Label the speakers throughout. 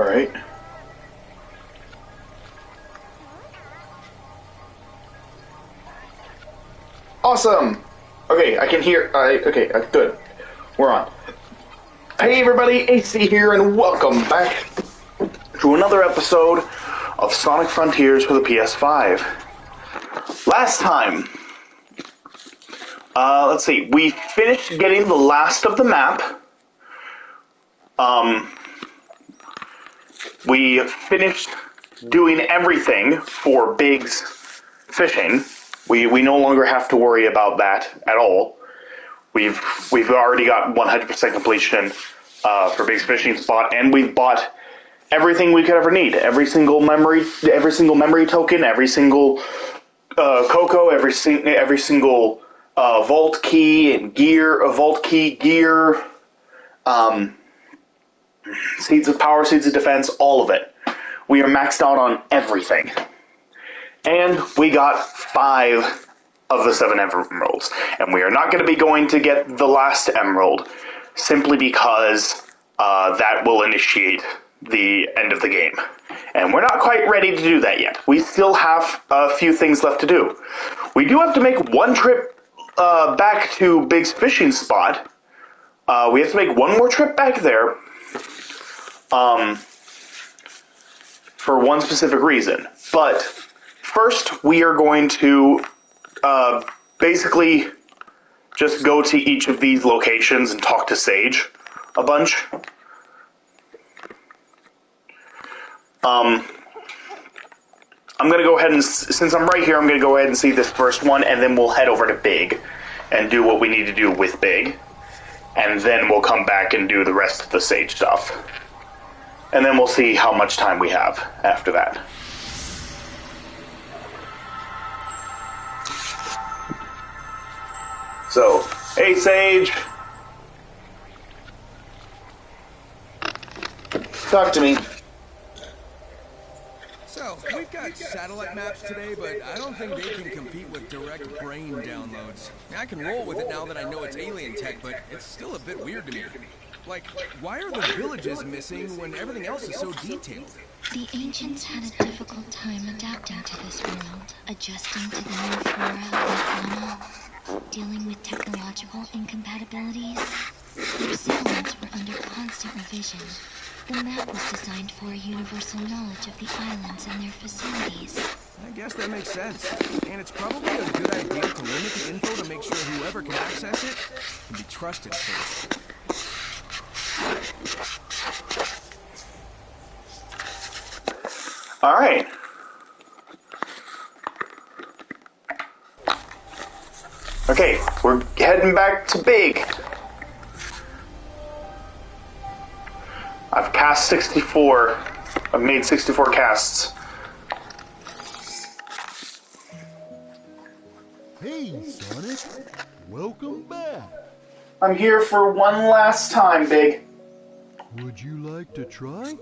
Speaker 1: Alright. Awesome! Okay, I can hear... okay, good. We're on. Hey everybody, AC here, and welcome back to another episode of Sonic Frontiers for the PS5. Last time, let's see, we finished getting the last of the map. We finished doing everything for Big's fishing. We no longer have to worry about that at all. We've already got 100% completion for Big's fishing spot, and we've bought everything we could ever need. Every single memory token, every single Coco, every single vault key and gear, gear, seeds of power, seeds of defense, all of it. We are maxed out on everything. And we got 5 of the 7 emeralds. And we are not going to be going to get the last emerald, simply because that will initiate the end of the game. And we're not quite ready to do that yet. We still have a few things left to do. We do have to make one trip back to Big's fishing spot. We have to make one more trip back there. For one specific reason. But first, we are going to basically just go to each of these locations and talk to Sage a bunch. I'm going to go ahead and, since I'm right here, I'm going to go ahead and see this first one, and then we'll head over to Big and do what we need to do with Big. And then we'll come back and do the rest of the Sage stuff. And then we'll see how much time we have after that. So, hey Sage! Talk to me.
Speaker 2: So, we've got satellite maps today, but I don't think they can compete with direct brain downloads. I can roll with it now that I know it's alien tech, but it's still a bit weird to me. Like, why are the villages missing when everything else is so detailed?
Speaker 3: The ancients had a difficult time adapting to this world, adjusting to the new flora and fauna, dealing with technological incompatibilities. Their settlements were under constant revision. The map was designed for a universal knowledge of the islands and their facilities.
Speaker 2: I guess that makes sense. And it's probably a good idea to limit the info to make sure whoever can access it can be trusted first.
Speaker 1: All right. Okay, we're heading back to Big. I've cast 64. I've made 64 casts.
Speaker 4: Hey, Sonic. Welcome back.
Speaker 1: I'm here for one last time, Big.
Speaker 4: Would you like to try?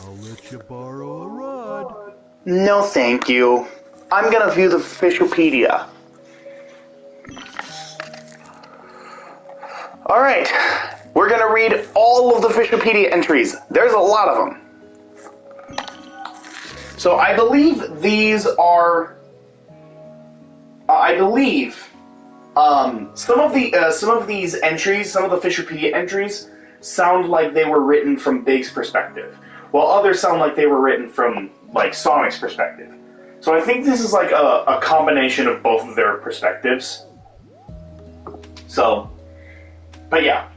Speaker 4: I'll let you borrow a rod.
Speaker 1: No, thank you. I'm gonna view the Fishopedia. Alright, we're gonna read all of the Fishopedia entries. There's a lot of them. So I believe these are... some of these entries, some of the Fishopedia entries, sound like they were written from Big's perspective, while others sound like they were written from, like, Sonic's perspective. So I think this is like a combination of both of their perspectives. So, but yeah.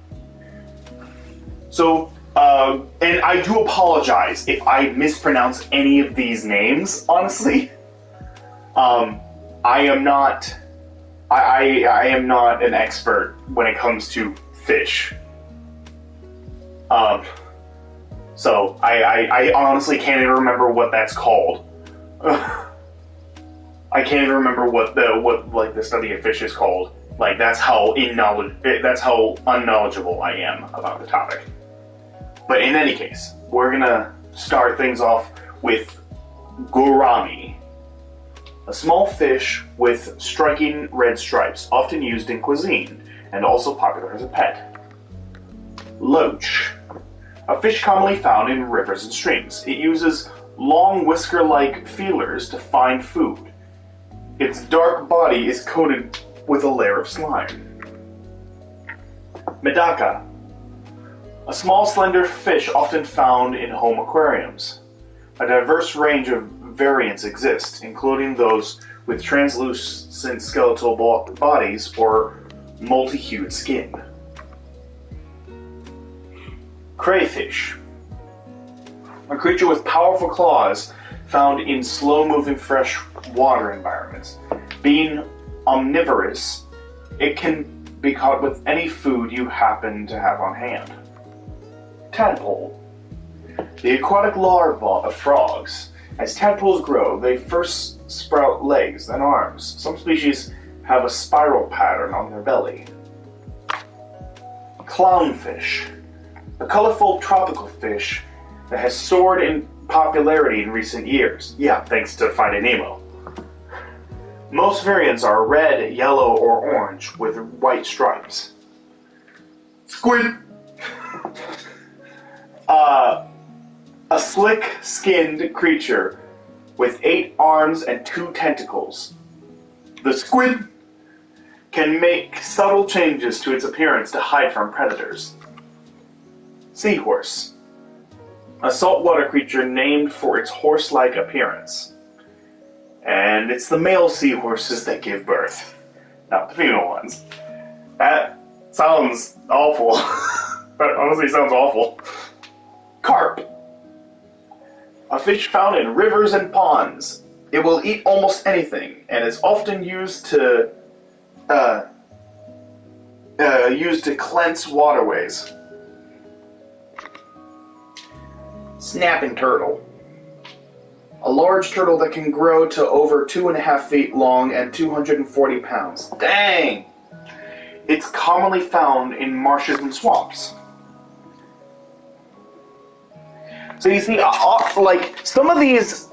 Speaker 1: So, and I do apologize if I mispronounce any of these names, honestly. I am not an expert when it comes to fish. So I honestly can't even remember what that's called. I can't even remember what the study of fish is called. Like, that's how unknowledgeable I am about the topic. But in any case, we're gonna start things off with gourami, a small fish with striking red stripes, often used in cuisine, and also popular as a pet. Loach, A fish commonly found in rivers and streams. It uses long whisker-like feelers to find food. Its dark body is coated with a layer of slime. Medaka. A small, slender fish often found in home aquariums. A diverse range of variants exist, including those with translucent skeletal bodies or multi-hued skin. Crayfish. A creature with powerful claws found in slow-moving freshwater environments. Being omnivorous, it can be caught with any food you happen to have on hand. Tadpole. The aquatic larvae of frogs. As tadpoles grow, they first sprout legs, then arms. Some species have a spiral pattern on their belly. Clownfish. A colorful tropical fish that has soared in popularity in recent years. Yeah, thanks to Finding Nemo. Most variants are red, yellow, or orange with white stripes. Squid. A slick-skinned creature with 8 arms and 2 tentacles. The squid can make subtle changes to its appearance to hide from predators. Seahorse. A saltwater creature named for its horse-like appearance. And it's the male seahorses that give birth, not the female ones. That sounds awful. That honestly sounds awful. Carp. A fish found in rivers and ponds. It will eat almost anything, and is often used to cleanse waterways. Snapping turtle. A large turtle that can grow to over 2.5 feet long and 240 pounds. Dang! It's commonly found in marshes and swamps. So you see, like some of these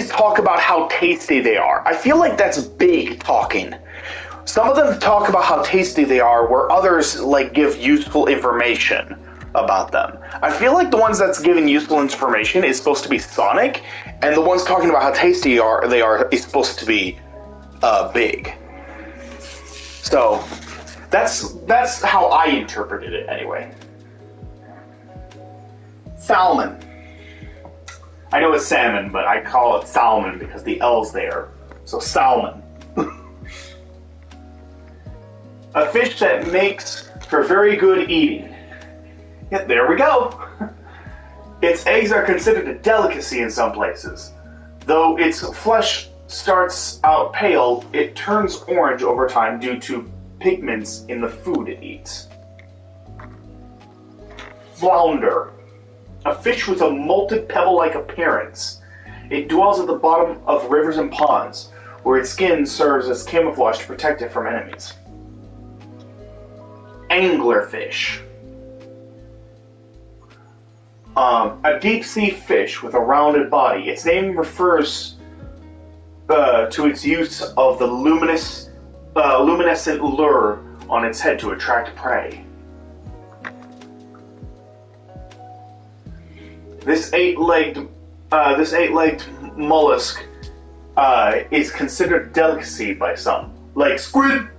Speaker 1: talk about how tasty they are. I feel like that's big talking. Some of them talk about how tasty they are, where others like give useful information about them. I feel like the ones that's giving useful information is supposed to be Sonic, and the ones talking about how tasty they are is supposed to be big. So that's how I interpreted it anyway. Salmon. I know it's salmon, but I call it salmon because the L's there. So salmon. A fish that makes for very good eating. Yeah, there we go. Its eggs are considered a delicacy in some places. Though its flesh starts out pale, it turns orange over time due to pigments in the food it eats. Flounder. A fish with a molted pebble-like appearance. It dwells at the bottom of rivers and ponds, where its skin serves as camouflage to protect it from enemies. Anglerfish. A deep-sea fish with a rounded body. Its name refers to its use of the luminescent lure on its head to attract prey. This eight-legged mollusk is considered a delicacy by some. Like squid,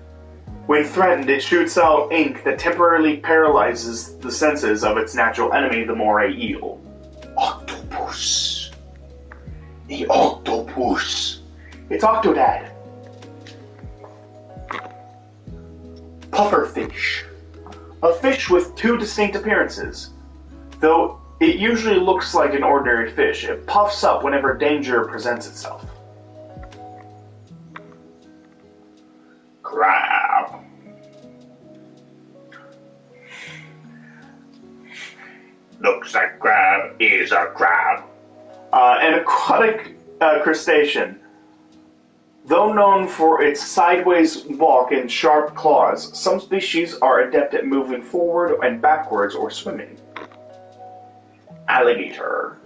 Speaker 1: when threatened, it shoots out ink that temporarily paralyzes the senses of its natural enemy, the moray eel. Octopus. The octopus. It's Octodad. Pufferfish. A fish with 2 distinct appearances. Though it usually looks like an ordinary fish, it puffs up whenever danger presents itself. Crab. Looks like crab is a crab. An aquatic crustacean. Though known for its sideways walk and sharp claws, some species are adept at moving forward and backwards or swimming. Alligator.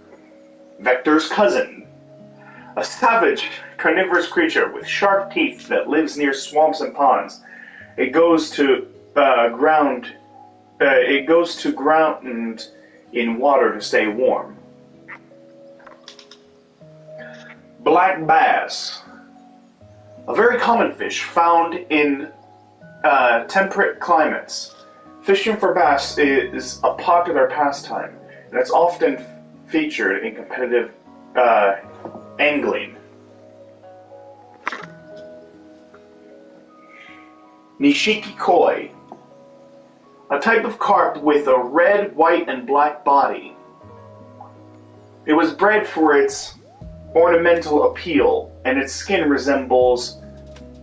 Speaker 1: Vector's cousin. A savage, carnivorous creature with sharp teeth that lives near swamps and ponds. It goes to ground in water to stay warm. Black bass. A very common fish found in temperate climates. Fishing for bass is a popular pastime, and it's often featured in competitive angling. Nishiki koi. A type of carp with a red, white, and black body. It was bred for its ornamental appeal, and its skin resembles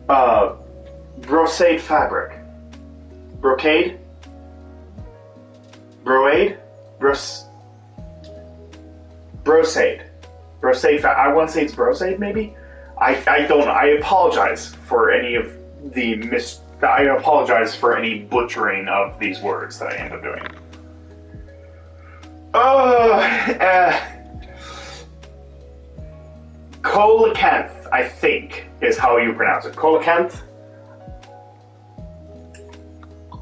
Speaker 1: brocade fabric. Brocade? Brocade? Brocade. Brocade. I want to say it's brocade, maybe? I don't know. I apologize for any of the I apologize for any butchering of these words that I end up doing. Coelacanth, I think, is how you pronounce it. Coelacanth.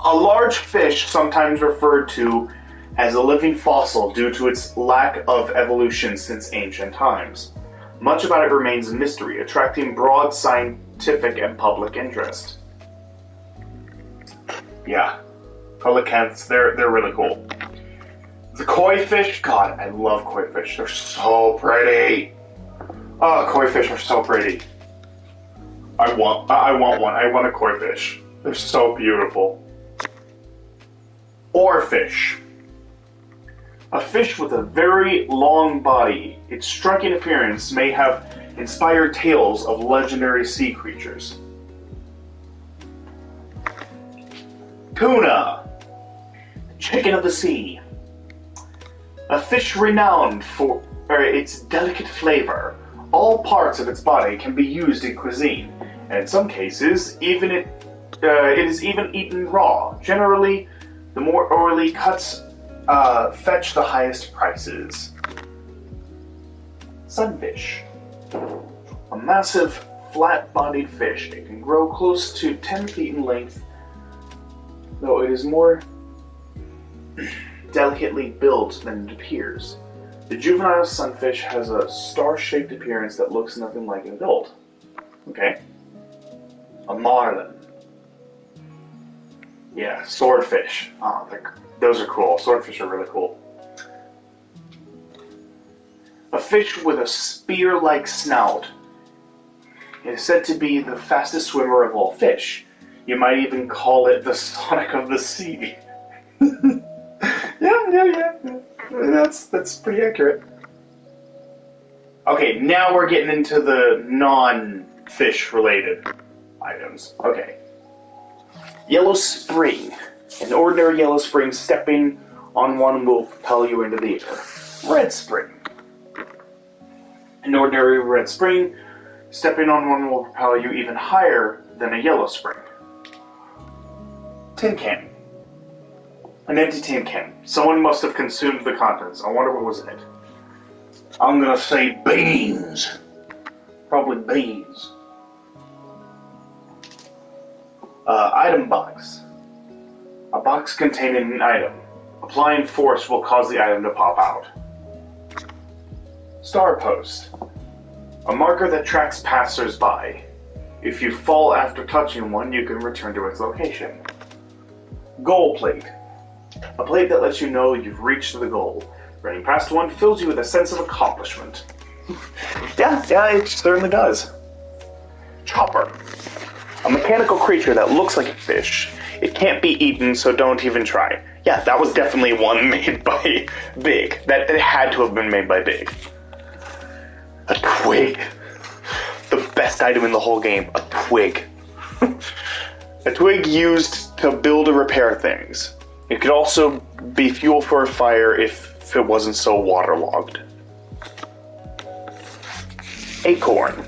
Speaker 1: A large fish sometimes referred to as a living fossil due to its lack of evolution since ancient times. Much about it remains a mystery, attracting broad scientific and public interest. Yeah, coelacanths, they're really cool. The koi fish, God, I love koi fish. They're so pretty. Oh, koi fish are so pretty. I want one. I want a koi fish. They're so beautiful. Oarfish. A fish with a very long body. Its striking appearance may have inspired tales of legendary sea creatures. Tuna. Chicken of the sea. A fish renowned for its delicate flavor. All parts of its body can be used in cuisine, and in some cases, it is even eaten raw. Generally, the more oily cuts fetch the highest prices. Sunfish. A massive, flat-bodied fish. It can grow close to 10 feet in length, though it is more delicately built than it appears. The juvenile sunfish has a star-shaped appearance that looks nothing like an adult. Okay. A marlin. Yeah, swordfish. Oh, those are cool. Swordfish are really cool. A fish with a spear-like snout. It is said to be the fastest swimmer of all fish. You might even call it the Sonic of the Sea. Yeah. That's pretty accurate. Okay, now we're getting into the non-fish related items. Okay. Yellow spring. An ordinary yellow spring, stepping on one will propel you into the air. Red spring. An ordinary red spring, stepping on one will propel you even higher than a yellow spring. Tin can. An empty tin can. Someone must have consumed the contents. I wonder what was in it. I'm gonna say beans. Probably beans. Item box. A box containing an item. Applying force will cause the item to pop out. Star post. A marker that tracks passers-by. If you fall after touching one, you can return to its location. Goal plate. A plate that lets you know you've reached the goal. Running past one fills you with a sense of accomplishment. Yeah, it certainly does. Chopper. A mechanical creature that looks like a fish. It can't be eaten, so don't even try. Yeah, that was definitely one made by Big. That it had to have been made by Big. A twig. The best item in the whole game. A twig. A twig used to build or repair things. It could also be fuel for a fire if it wasn't so waterlogged. Acorn.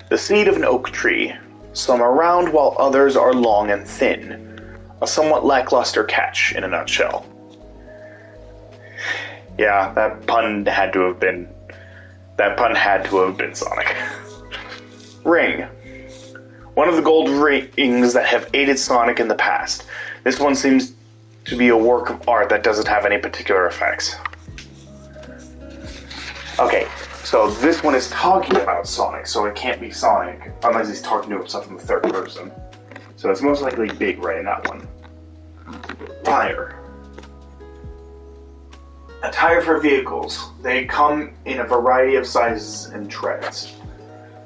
Speaker 1: The seed of an oak tree. Some are round while others are long and thin. A somewhat lackluster catch in a nutshell. Yeah, that pun had to have been Sonic. Ring. One of the gold rings that have aided Sonic in the past. This one seems to be a work of art that doesn't have any particular effects. Okay, so this one is talking about Sonic, so it can't be Sonic unless he's talking to himself in the third person. So it's most likely Big Ray in that one. Tire. A tire for vehicles. They come in a variety of sizes and treads,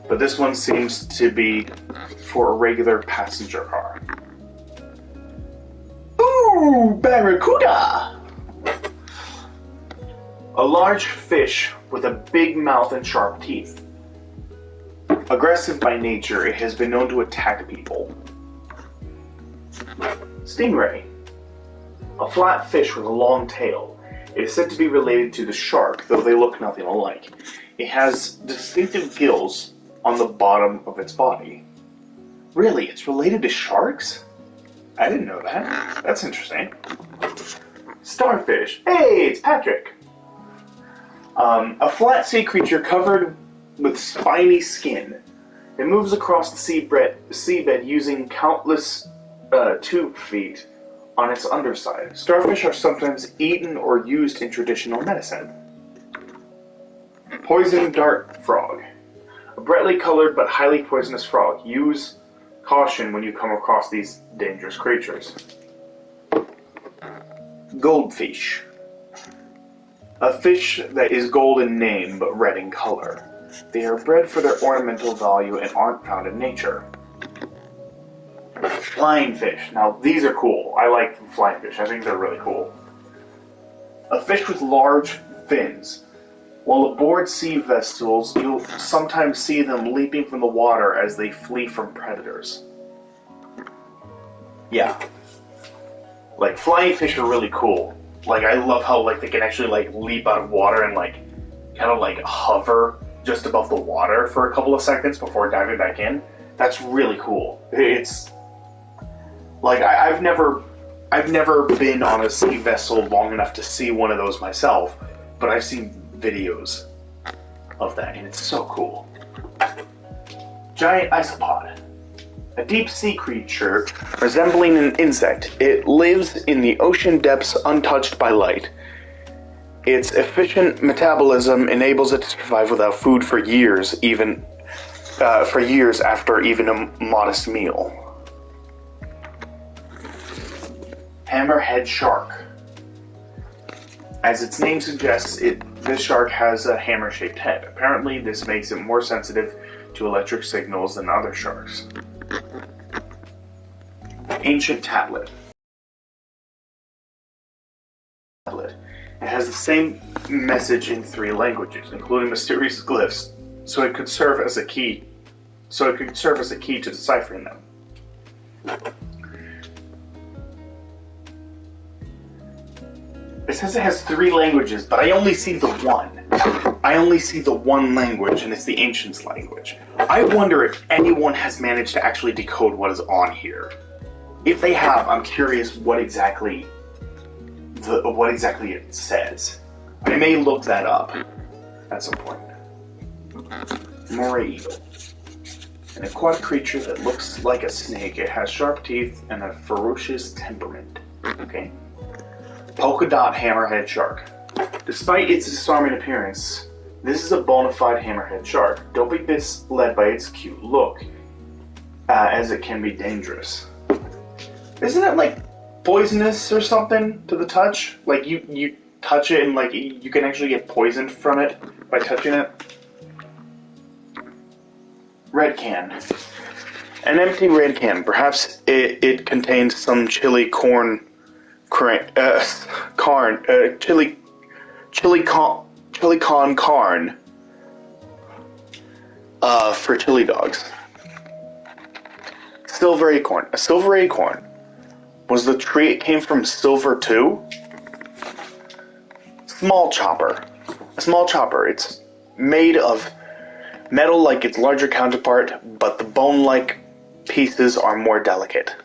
Speaker 1: but this one seems to be for a regular passenger car. Ooh, Barracuda! A large fish with a big mouth and sharp teeth. Aggressive by nature, it has been known to attack people. Stingray. A flat fish with a long tail. It is said to be related to the shark, though they look nothing alike. It has distinctive gills on the bottom of its body. Really, it's related to sharks? I didn't know that. That's interesting. Starfish. Hey, it's Patrick. A flat sea creature covered with spiny skin. It moves across the seabed using countless tube feet on its underside. Starfish are sometimes eaten or used in traditional medicine. Poison dart frog. A brightly colored but highly poisonous frog. Use caution when you come across these dangerous creatures. Goldfish. A fish that is gold in name but red in color. They are bred for their ornamental value and aren't found in nature. Flying fish. Now these are cool. I like flying fish. I think they're really cool. A fish with large fins. While aboard sea vessels, you'll sometimes see them leaping from the water as they flee from predators. Yeah. Like, flying fish are really cool. Like, I love how, like, they can actually, like, leap out of water and, like, kind of, like, hover just above the water for a couple of seconds before diving back in. That's really cool. It's... Like, I've never been on a sea vessel long enough to see one of those myself, but I've seen videos of that, and it's so cool. Giant isopod. A deep sea creature resembling an insect. It lives in the ocean depths untouched by light. Its efficient metabolism enables it to survive without food for years, after even a modest meal. Hammerhead shark. As its name suggests, this shark has a hammer-shaped head. Apparently, this makes it more sensitive to electric signals than other sharks. Ancient tablet. It has the same message in 3 languages, including mysterious glyphs, so it could serve as a key to deciphering them. It says it has 3 languages, but I only see the one. I only see the one language, and it's the Ancients language. I wonder if anyone has managed to actually decode what is on here. If they have, I'm curious what exactly it says. I may look that up at some point. Moray eagle. An aquatic creature that looks like a snake. It has sharp teeth and a ferocious temperament. Okay. Polka dot hammerhead shark. Despite its disarming appearance, this is a bona fide hammerhead shark. Don't be misled by its cute look, as it can be dangerous. Isn't it like poisonous or something to the touch? Like you touch it and like you can actually get poisoned from it by touching it? Red can. An empty red can. Perhaps it contains some chili con carne for chili dogs. Silver acorn. A silver acorn. Was the tree it came from silver too? Small chopper. A small chopper. It's made of metal like its larger counterpart, but the bone-like pieces are more delicate.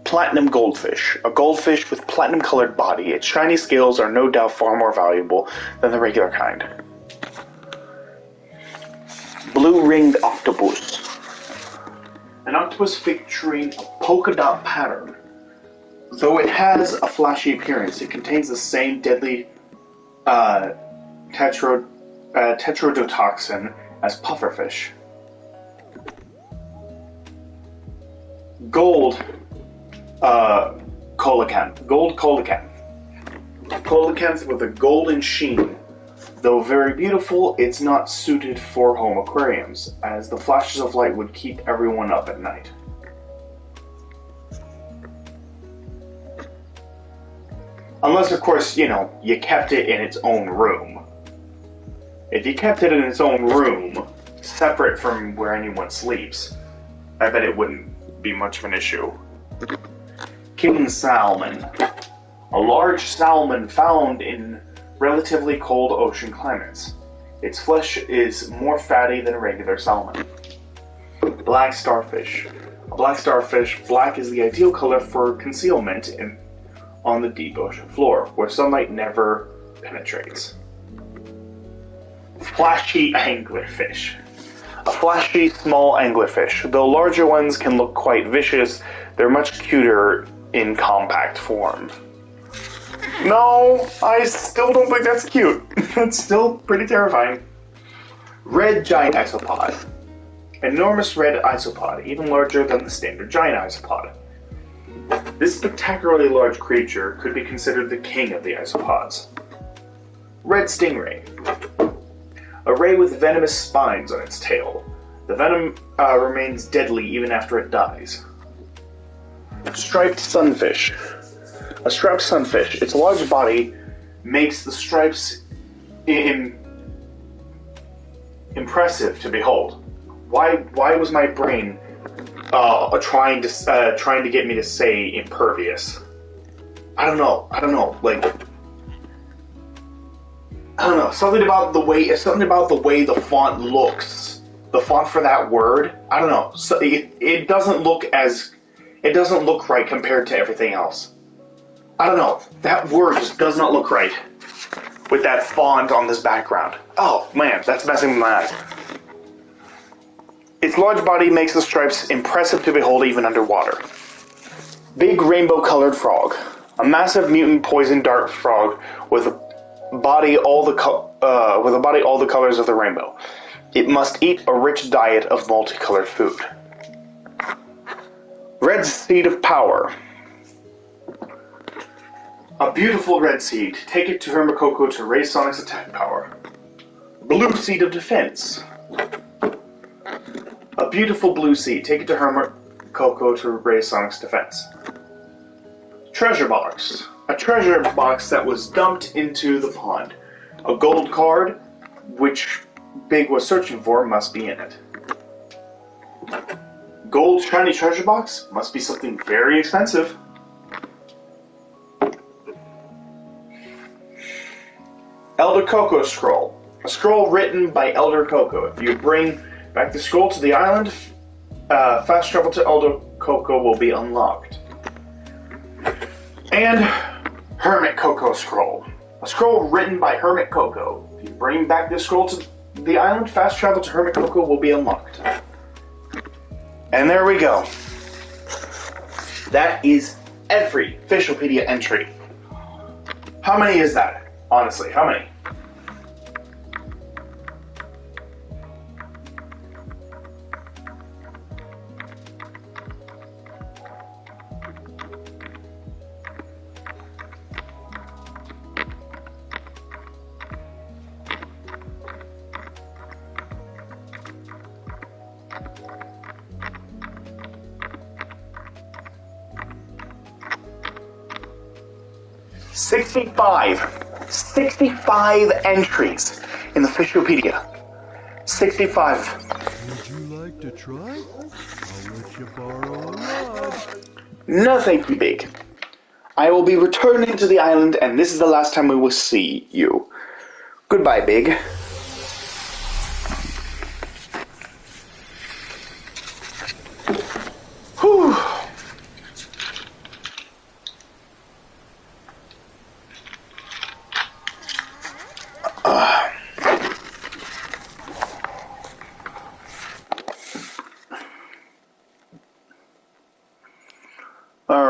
Speaker 1: Platinum goldfish. A goldfish with platinum-colored body. Its shiny scales are no doubt far more valuable than the regular kind. Blue-ringed octopus. An octopus featuring a polka dot pattern. Though it has a flashy appearance, it contains the same deadly tetrodotoxin as pufferfish. Gold coelacanth. Gold coelacanth. Coelacanth with a golden sheen. Though very beautiful, it's not suited for home aquariums, as the flashes of light would keep everyone up at night. Unless, of course, you know, you kept it in its own room. If you kept it in its own room, separate from where anyone sleeps, I bet it wouldn't be much of an issue. King salmon. A large salmon found in relatively cold ocean climates. Its flesh is more fatty than regular salmon. Black starfish. A black starfish, black is the ideal color for concealment on the deep ocean floor, where sunlight never penetrates. Flashy anglerfish. A flashy, small anglerfish. Though larger ones can look quite vicious, they're much cuter in compact form. No, I still don't think that's cute. That's still pretty terrifying. Red giant isopod. Enormous red isopod, even larger than the standard giant isopod. This spectacularly large creature could be considered the king of the isopods. Red stingray. A ray with venomous spines on its tail. The venom remains deadly even after it dies. Striped sunfish. A striped sunfish. Its large body makes the stripes impressive to behold. Why was my brain trying to get me to say impervious? I don't know. Like, I don't know. Something about the way the font looks. The font for that word. I don't know. So it doesn't look right compared to everything else. I don't know. That word just does not look right with that font on this background. Oh man, that's messing with my eyes. Its large body makes the stripes impressive to behold even underwater. Big rainbow-colored frog. A massive mutant poison dart frog with a body all the colors of the rainbow. It must eat a rich diet of multicolored food. Red seed of power. A beautiful red seed. Take it to Hermikoko to raise Sonic's attack power. Blue seed of defense. A beautiful blue seed. Take it to Hermikoko to raise Sonic's defense. Treasure box. A treasure box that was dumped into the pond. A gold card, which Big was searching for, must be in it. Gold shiny treasure box? Must be something very expensive. Elder Coco scroll. A scroll written by Elder Coco. If you bring back the scroll to the island, fast travel to Elder Coco will be unlocked. And Hermit Coco scroll. A scroll written by Hermit Coco. If you bring back this scroll to the island, fast travel to Hermit Coco will be unlocked. And there we go. That is every Fishopedia entry. How many is that? Honestly, how many? Sixty-five entries in the Fishopedia. 65.
Speaker 4: Would you like to try? I'll let you borrow a rod.
Speaker 1: No, thank you, Big. I will be returning to the island, and this is the last time we will see you. Goodbye, Big. Whew.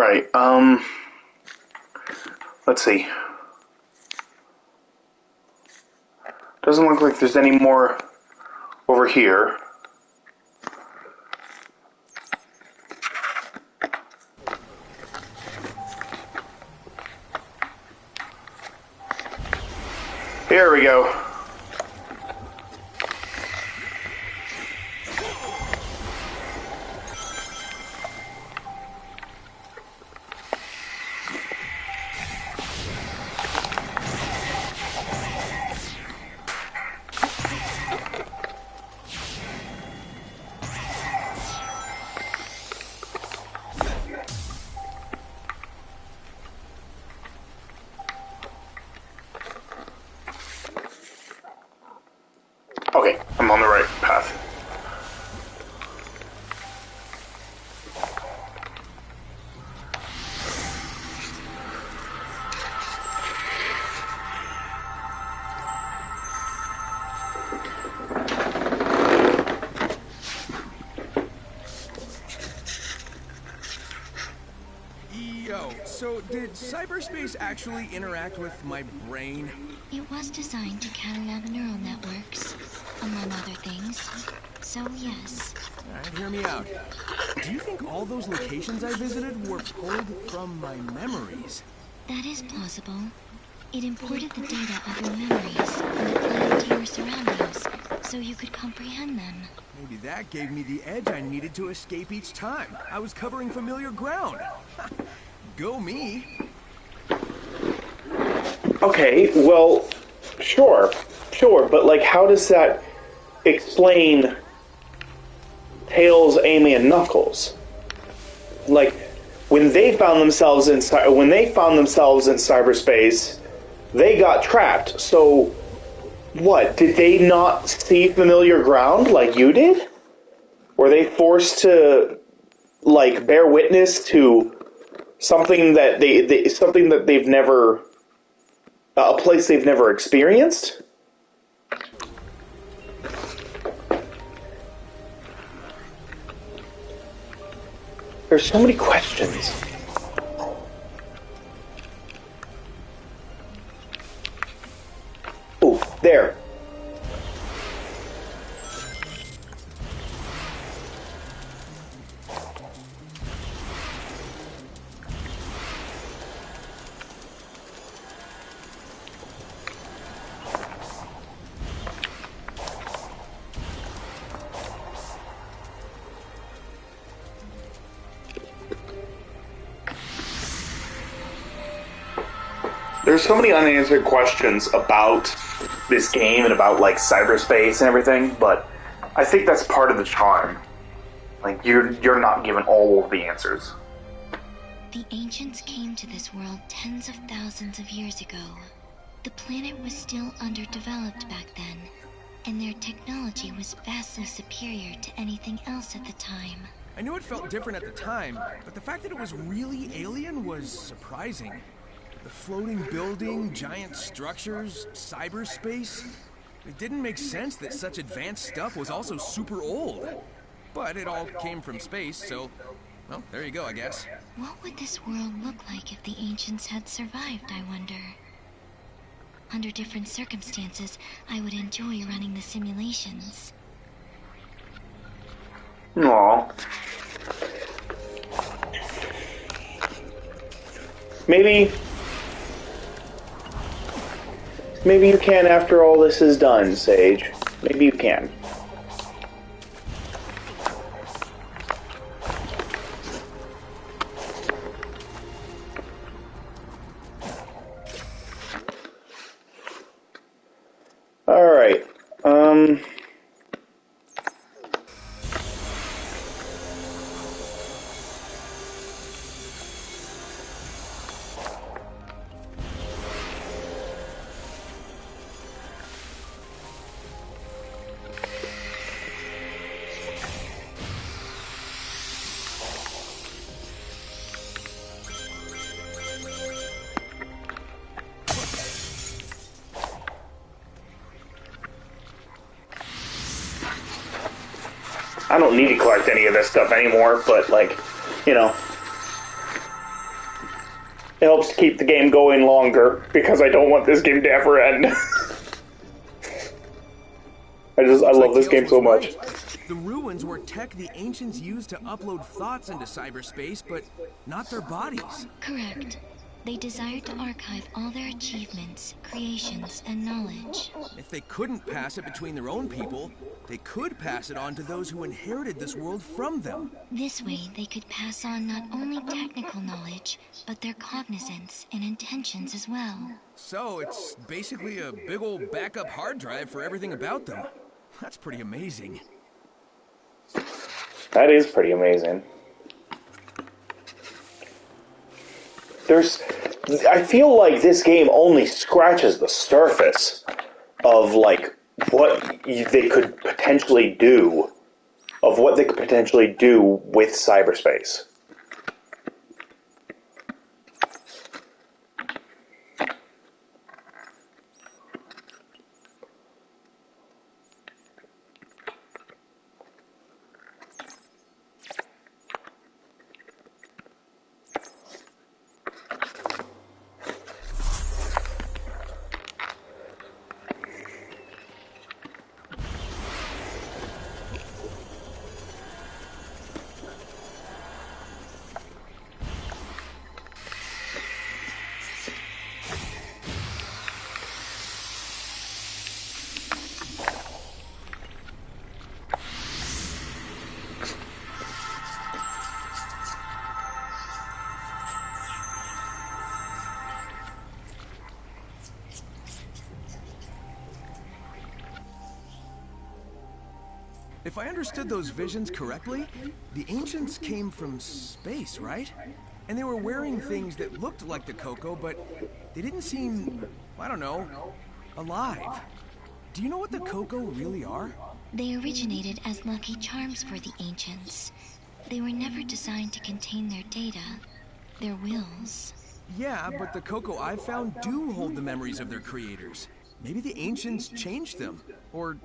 Speaker 1: Alright, let's see. Doesn't look like there's any more over here. Here we go. Okay, I'm on the right path.
Speaker 2: Yo, so did cyberspace actually interact with my brain?
Speaker 3: It was designed to catalog neural networks, among other things. So yes.
Speaker 2: Alright, hear me out. Do you think all those locations I visited were pulled from my memories?
Speaker 3: That is plausible. It imported the data of your memories and applied it to your surroundings, so you could comprehend them.
Speaker 2: Maybe that gave me the edge I needed to escape each time. I was covering familiar ground. Go me.
Speaker 1: Okay, well, sure, but like, how does that explain Tails, Amy, and Knuckles? Like, when they found themselves in cyberspace, they got trapped. So, what? Did they not see familiar ground like you did? Were they forced to, like, bear witness to something that they've never, a place they've never experienced? There's so many questions. Ooh, there. There's so many unanswered questions about this game and about, like, cyberspace and everything, but I think that's part of the charm. Like, you're not given all of the answers.
Speaker 3: The ancients came to this world tens of thousands of years ago. The planet was still underdeveloped back then, and their technology was vastly superior to anything else at the time.
Speaker 2: I knew it felt different at the time, but the fact that it was really alien was surprising. The floating building, giant structures, cyberspace. It didn't make sense that such advanced stuff was also super old. But it all came from space, so, well, there you go, I guess.
Speaker 3: What would this world look like if the ancients had survived, I wonder? Under different circumstances, I would enjoy running the simulations.
Speaker 1: Aww. Maybe you can after all this is done, Sage. Maybe you can. Alright. I don't need to collect any of this stuff anymore, but, like, you know. It helps to keep the game going longer, because I don't want this game to ever end. I love this game so much.
Speaker 2: The ruins were tech the ancients used to upload thoughts into cyberspace, but not their bodies.
Speaker 3: Correct. They desired to archive all their achievements, creations, and knowledge.
Speaker 2: If they couldn't pass it between their own people, they could pass it on to those who inherited this world from them.
Speaker 3: This way, they could pass on not only technical knowledge, but their cognizance and intentions as well.
Speaker 2: So it's basically a big old backup hard drive for everything about them. That's pretty amazing.
Speaker 1: That is pretty amazing. I feel like this game only scratches the surface of, like, what they could potentially do, with cyberspace.
Speaker 2: If I understood those visions correctly, the ancients came from space, right? And they were wearing things that looked like the Coco, but they didn't seem, I don't know, alive. Do you know what the Coco really are?
Speaker 3: They originated as lucky charms for the ancients. They were never designed to contain their data, their wills.
Speaker 2: Yeah, but the Coco I've found do hold the memories of their creators. Maybe the ancients changed them. Or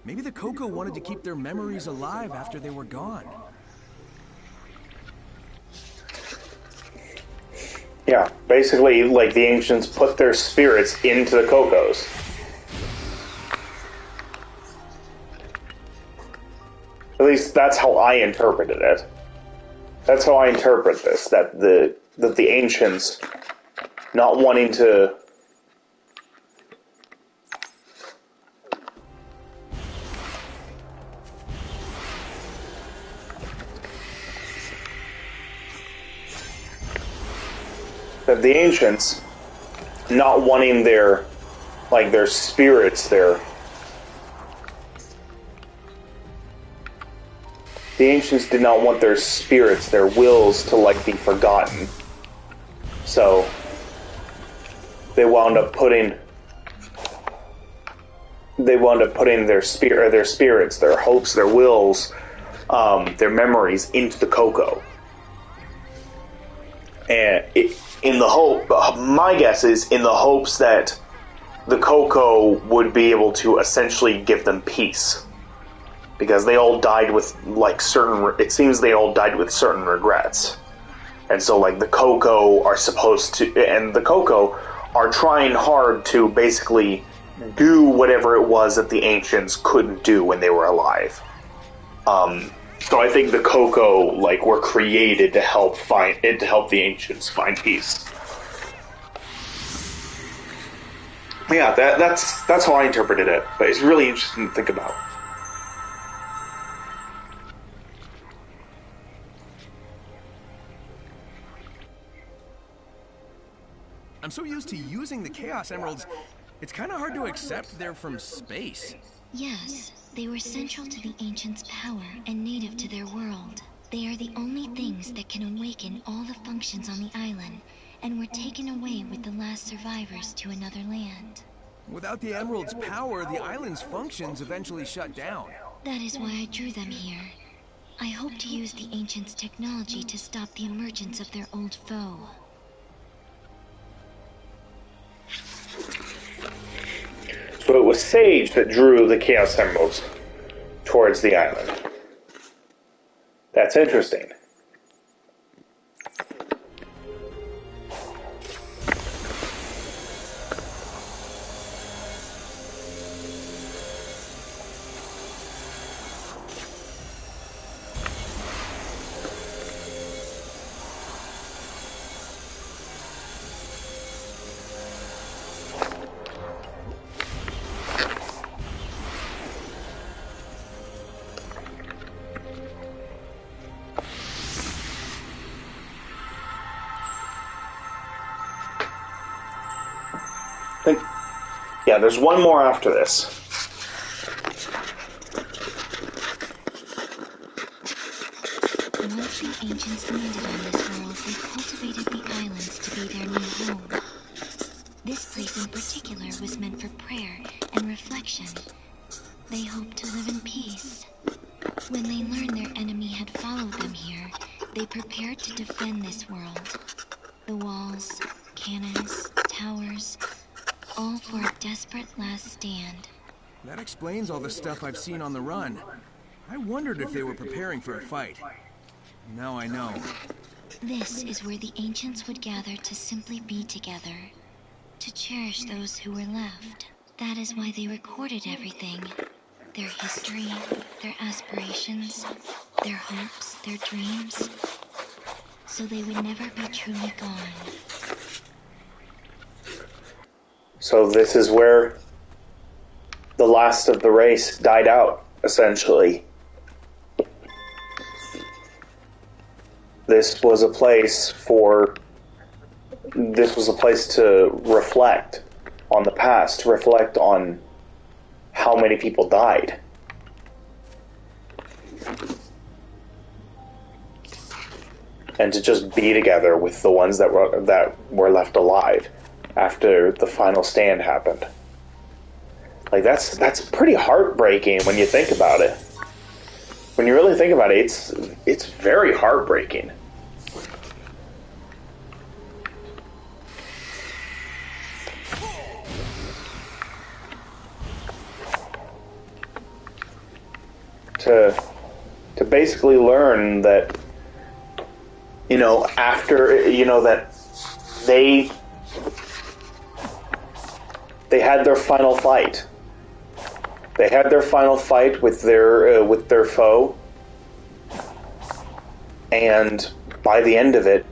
Speaker 2: maybe the Coco wanted to keep their memories alive after they were gone.
Speaker 1: Yeah, basically, like, the ancients put their spirits into the Cocos. At least that's how I interpreted it. That's how I interpret this, that the ancients not wanting to the ancients not wanting their spirits, the ancients did not want their spirits, their wills to, like, be forgotten. So they wound up putting their spirits, their hopes, their wills, their memories into the Coco. And my guess is in the hopes that the Coco would be able to essentially give them peace. Because they all died with, like, it seems they all died with certain regrets. And so, like, the Coco are trying hard to basically do whatever it was that the ancients couldn't do when they were alive. So I think the Coco, like, were created to help the ancients find peace. Yeah, that's how I interpreted it, but it's really interesting to think about.
Speaker 2: I'm so used to using the Chaos Emeralds, it's kind of hard to accept they're from space.
Speaker 3: Yes, they were central to the ancients' power and native to their world. They are the only things that can awaken all the functions on the island, and were taken away with the last survivors to another land.
Speaker 2: Without the Emerald's power, the island's functions eventually shut down.
Speaker 3: That is why I drew them here. I hope to use the ancients' technology to stop the emergence of their old foe.
Speaker 1: So it was Sage that drew the Chaos Emeralds towards the island. That's interesting. Yeah, there's one more after this.
Speaker 3: Once the ancients landed on this world, they cultivated the islands to be their new home. This place in particular was meant for prayer and reflection. They hoped to live in peace. When they learned their enemy had followed them here, they prepared to defend this world. The walls, cannons, towers, all for a desperate last stand.
Speaker 2: That explains all the stuff I've seen on the run. I wondered if they were preparing for a fight. Now I know.
Speaker 3: This is where the ancients would gather to simply be together, to cherish those who were left. That is why they recorded everything. Their history, their aspirations, their hopes, their dreams, so they would never be truly gone.
Speaker 1: So this is where the last of the race died out, essentially. This was a place to reflect on the past, to reflect on how many people died. And to just be together with the ones that were left alive after the final stand happened. Like that's pretty heartbreaking when you think about it. When you really think about it, it's very heartbreaking. To basically learn that, after, that they had their final fight. They had their final fight with their foe, and by the end of it,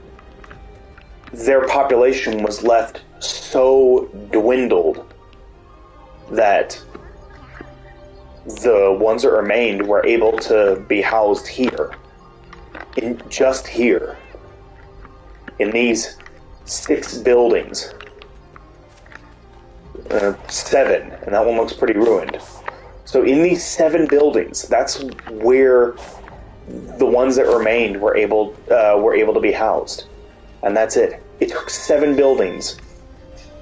Speaker 1: their population was left so dwindled that the ones that remained were able to be housed here, in these 6 buildings. 7, and that one looks pretty ruined. So in these 7 buildings, that's where the ones that remained were able to be housed, and that's it. It took 7 buildings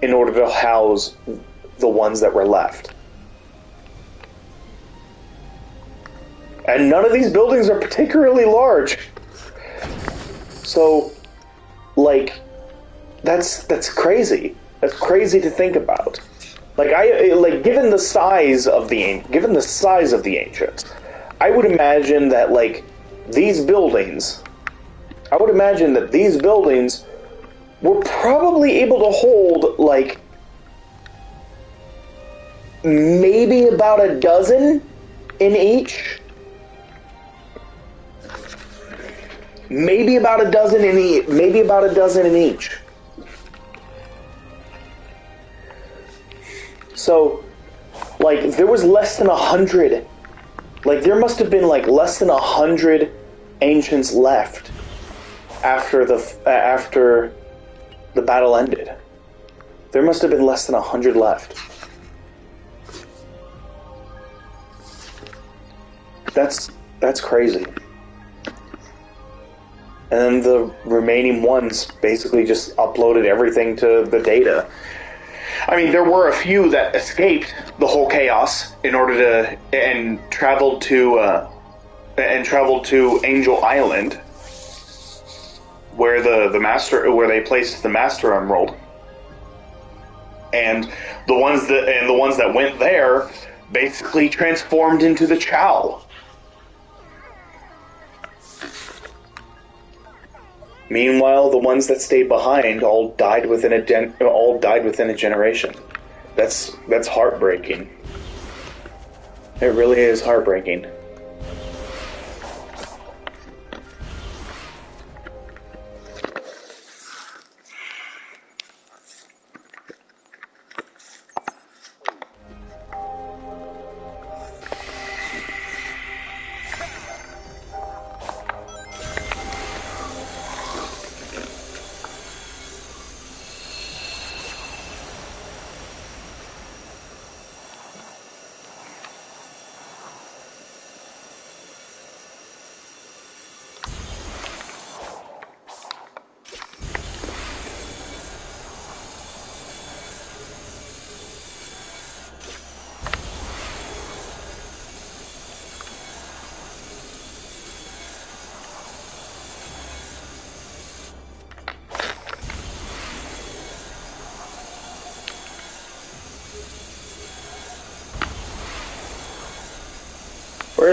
Speaker 1: in order to house the ones that were left, and none of these buildings are particularly large. So, that's crazy. That's crazy to think about. Given the size of the ancients, I would imagine that these buildings were probably able to hold maybe about a dozen in each. Maybe about a dozen in each. So, there was less than 100. There must have been less than 100 ancients left after the battle ended. There must have been less than 100 left. That's crazy. And then the remaining ones basically just uploaded everything to the data. I mean, there were a few that escaped the whole chaos and traveled to Angel Island, where where they placed the Master Emerald. And the ones that went there basically transformed into the Chow. Meanwhile, the ones that stayed behind all died within a generation. That's heartbreaking. It really is heartbreaking.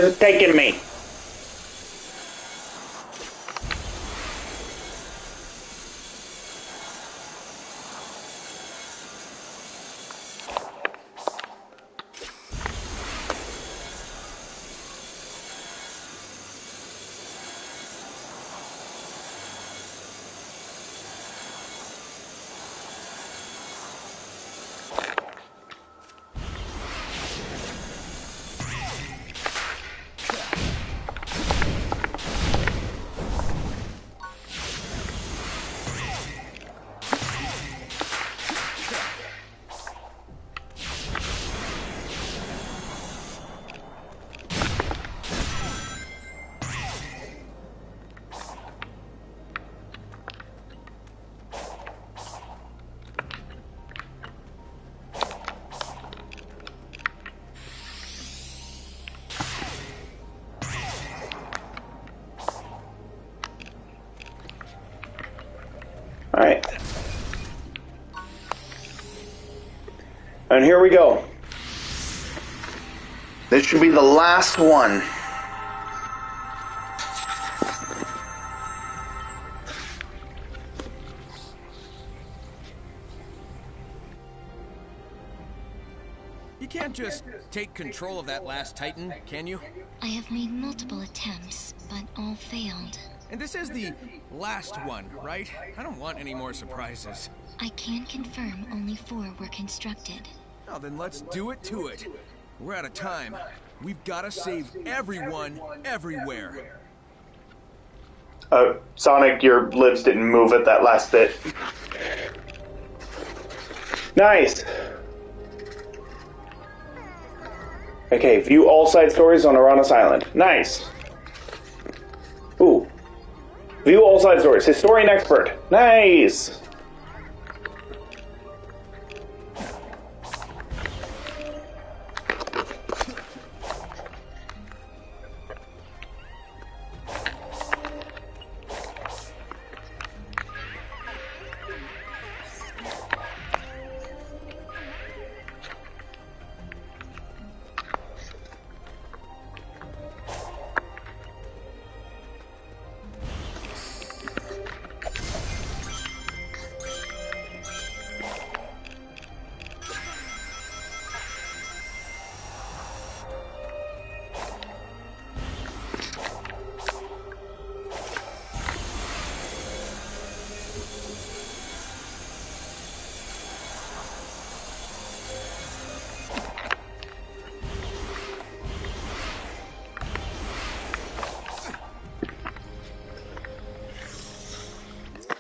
Speaker 1: Where's it taking me? Alright. And here we go. This should be the last one.
Speaker 2: You can't just take control of that last Titan, can you?
Speaker 3: I have made multiple attempts, but all failed.
Speaker 2: And this is the last one, right? I don't want any more surprises.
Speaker 3: I can confirm only 4 were constructed.
Speaker 2: Oh, then let's do it to it. We're out of time. We've got to save everyone, everywhere.
Speaker 1: Sonic, your lips didn't move at that last bit. Nice. Okay, view all side stories on Uranus Island. Nice. Ooh. View all side stories. Historian expert. Nice.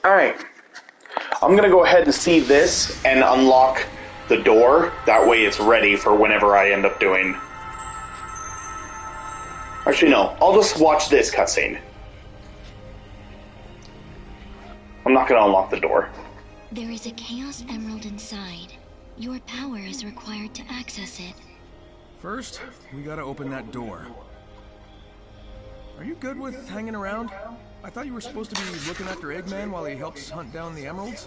Speaker 1: Alright, I'm gonna go ahead and see this and unlock the door. That way it's ready for whenever I end up doing... Actually, no. I'll just watch this cutscene. I'm not gonna unlock the door.
Speaker 3: There is a Chaos Emerald inside. Your power is required to access it.
Speaker 2: First, we gotta open that door. Are you good with hanging around? I thought you were supposed to be looking after Eggman while he helps hunt down the emeralds.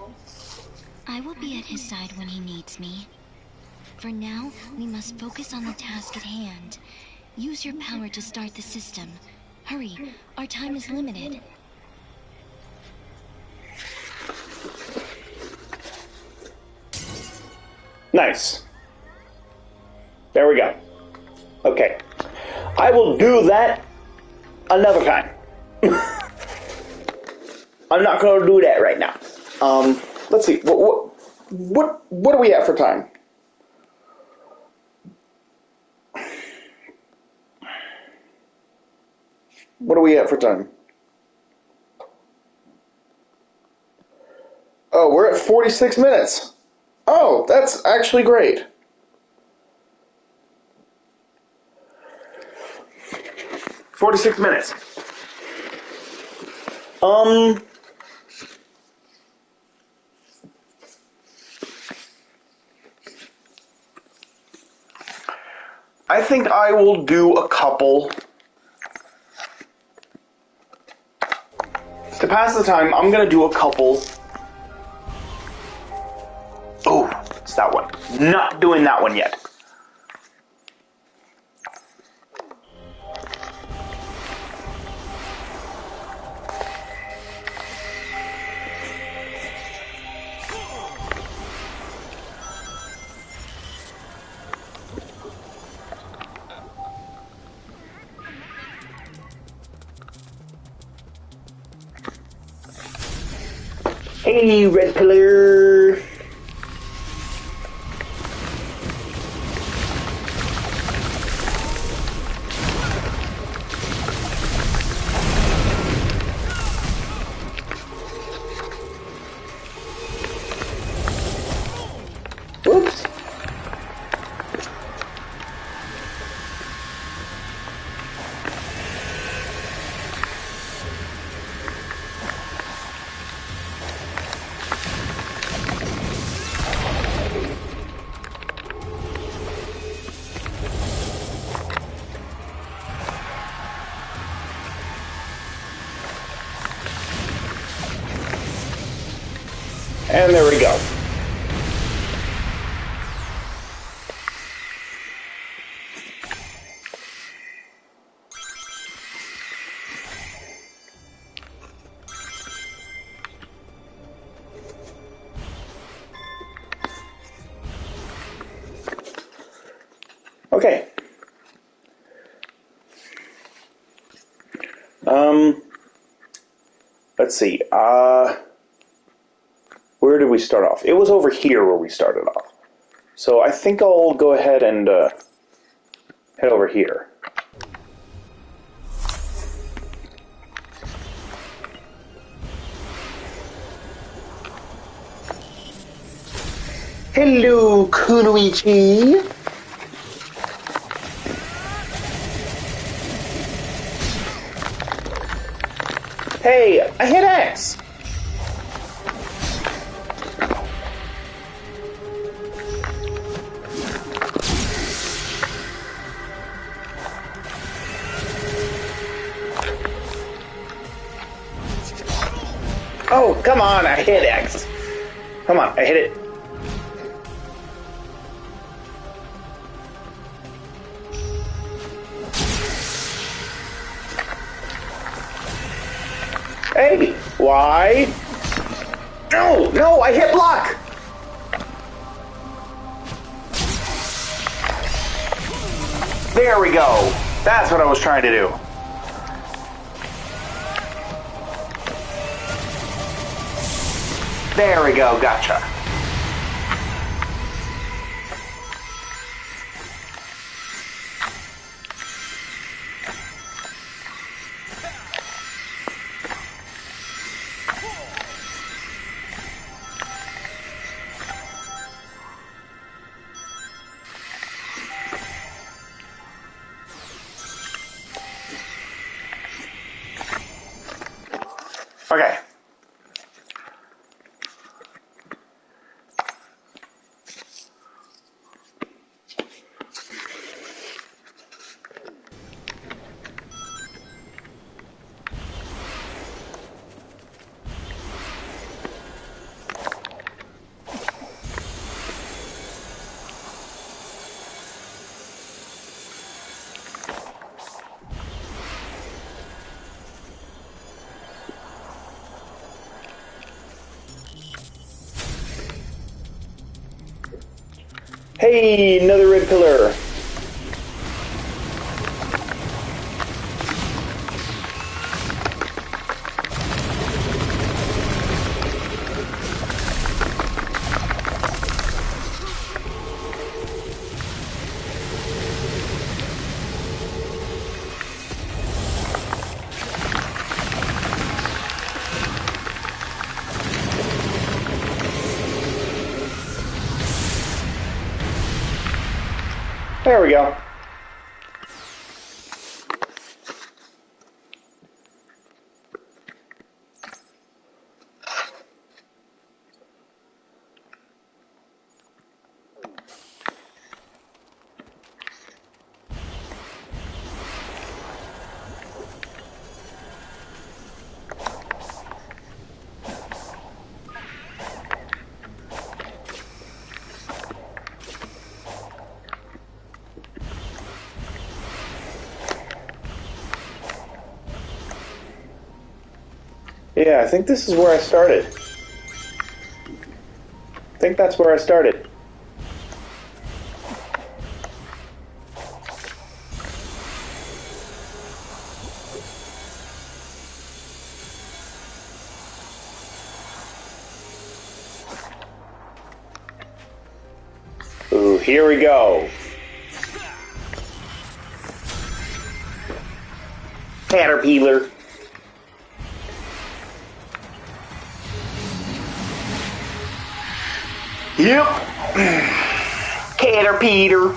Speaker 3: I will be at his side when he needs me. For now, we must focus on the task at hand. Use your power to start the system. Hurry, our time is limited.
Speaker 1: Nice. There we go. Okay. I will do that another time. I'm not going to do that right now. Let's see. What are we at for time? What are we at for time? Oh, we're at 46 minutes. Oh, that's actually great. "46 minutes. I think I will do a couple. To pass the time, I'm going to do a couple. Oh, it's that one. Not doing that one yet. Hey, red pillar. Whoops. And there we go. Okay. Let's see. Where did we start off? It was over here where we started off. So I think I'll go ahead and head over here. Hello, Kunoichi. Hey, I hit X. Oh, come on, I hit X. Come on, I hit it. Hey, why? No, I hit block. There we go. That's what I was trying to do. There we go, gotcha. Okay. Hey, another red pillar. There we go. Yeah, I think this is where I started. I think that's where I started. here we go. Caterpillar. Yep. Caterpillar.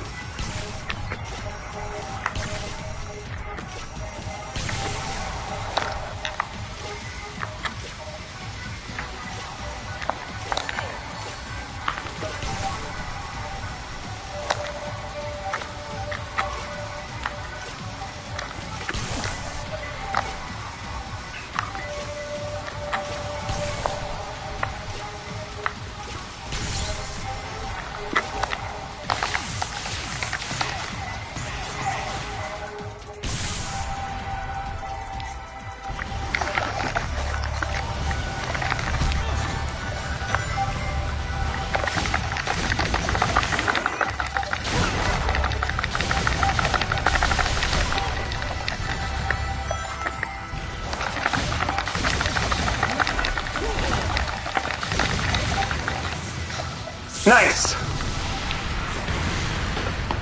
Speaker 1: Nice.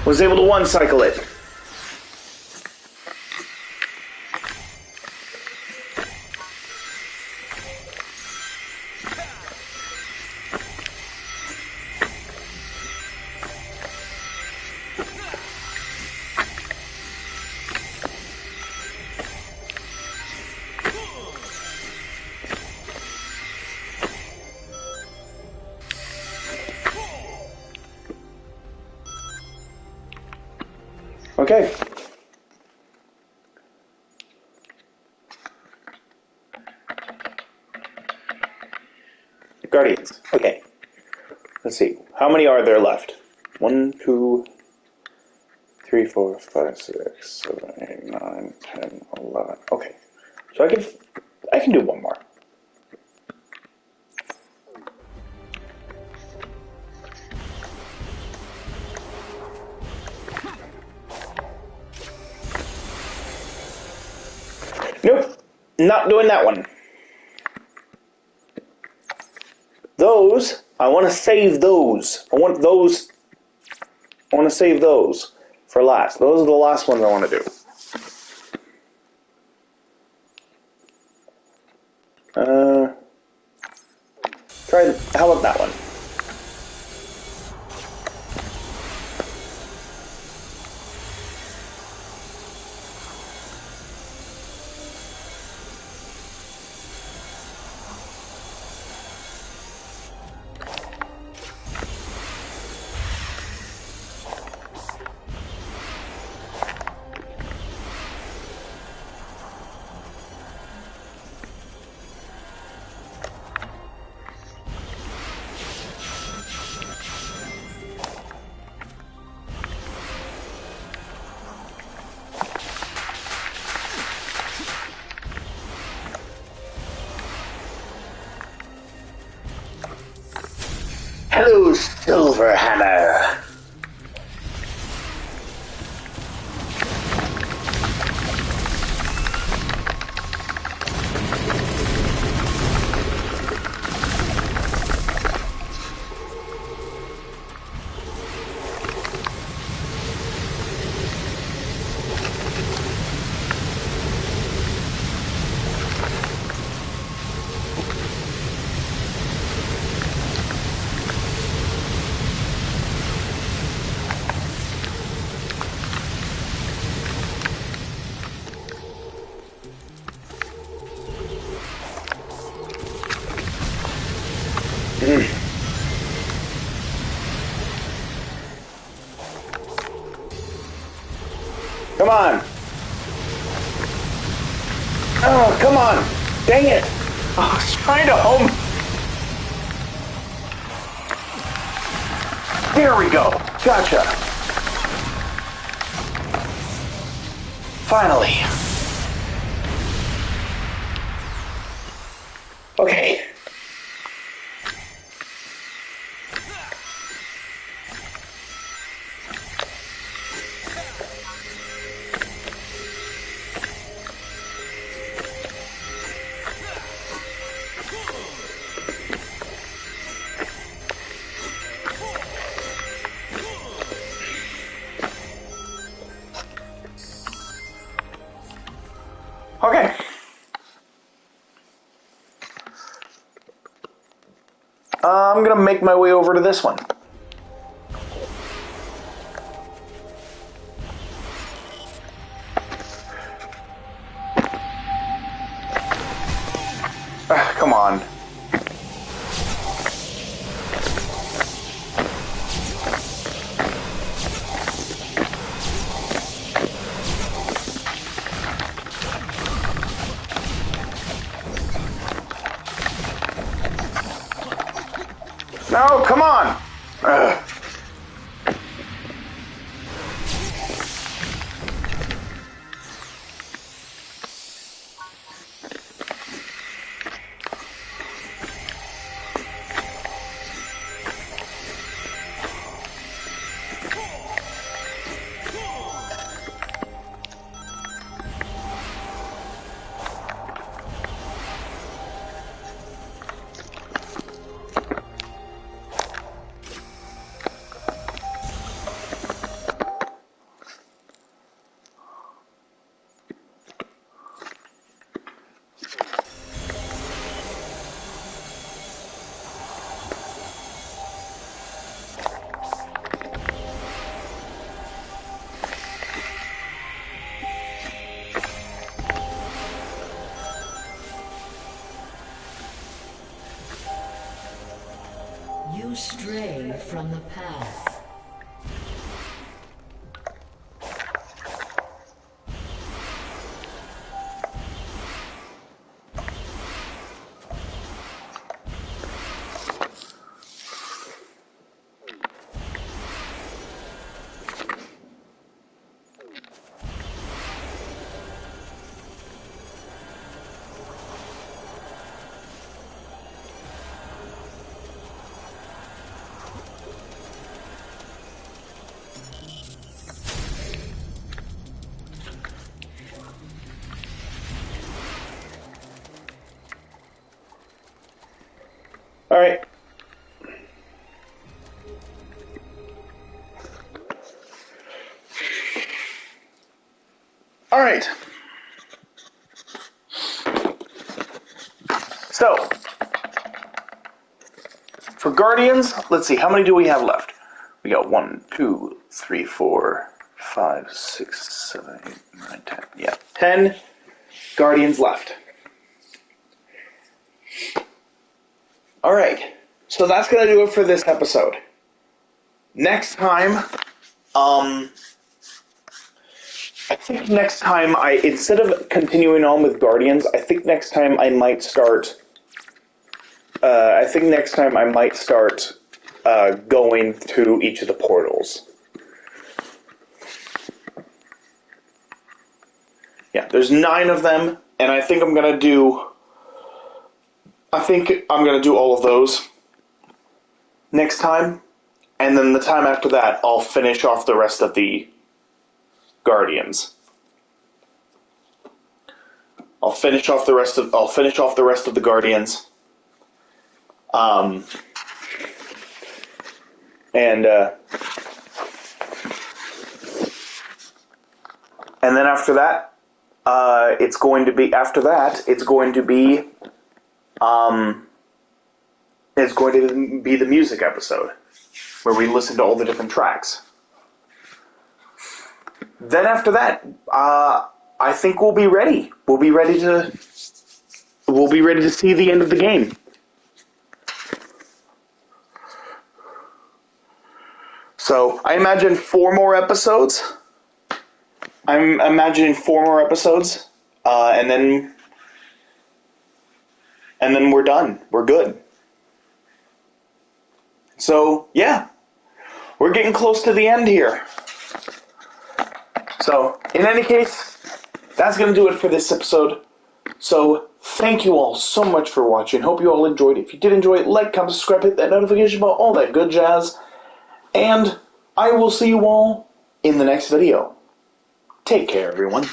Speaker 1: Was able to one cycle it. Okay. Guardians. Okay. Let's see. How many are there left? 1, 2, 3, 4, 5, 6, 7, 8, 9, 10, 11. Okay. So I can do one more. Nope, not doing that one. Those, I want to save those. I want to save those for last. Those are the last ones I want to do. How about that one? Hello, Silverhammer. Come on. Oh, come on. Dang it. I was trying to home. There we go. Gotcha. Finally. Okay. I'm going to make my way over to this one. Come on. No, come on! Ugh.
Speaker 5: You stray from the path.
Speaker 1: All right. All right. So, for Guardians, let's see, how many do we have left? We got 1, 2, 3, 4, 5, 6, 7, 8, 9, 10. Yeah, 10 Guardians left. All right, so that's going to do it for this episode. Next time, I think next time instead of continuing on with Guardians, I think next time I might start, going to each of the portals. Yeah, there's 9 of them, and I think I'm going to do all of those next time, and then the time after that, I'll finish off the rest of the Guardians. I'll finish off the rest of the Guardians. And then after that, it's going to be the music episode where we listen to all the different tracks. Then after that, I think we'll be ready. We'll be ready to see the end of the game. So I imagine 4 more episodes. I'm imagining 4 more episodes, and then we're done. We're good. So yeah, we're getting close to the end here. So in any case, that's going to do it for this episode. So thank you all so much for watching. Hope you all enjoyed. If you did enjoy it, like, comment, subscribe, hit that notification bell, all that good jazz. And I will see you all in the next video. Take care, everyone.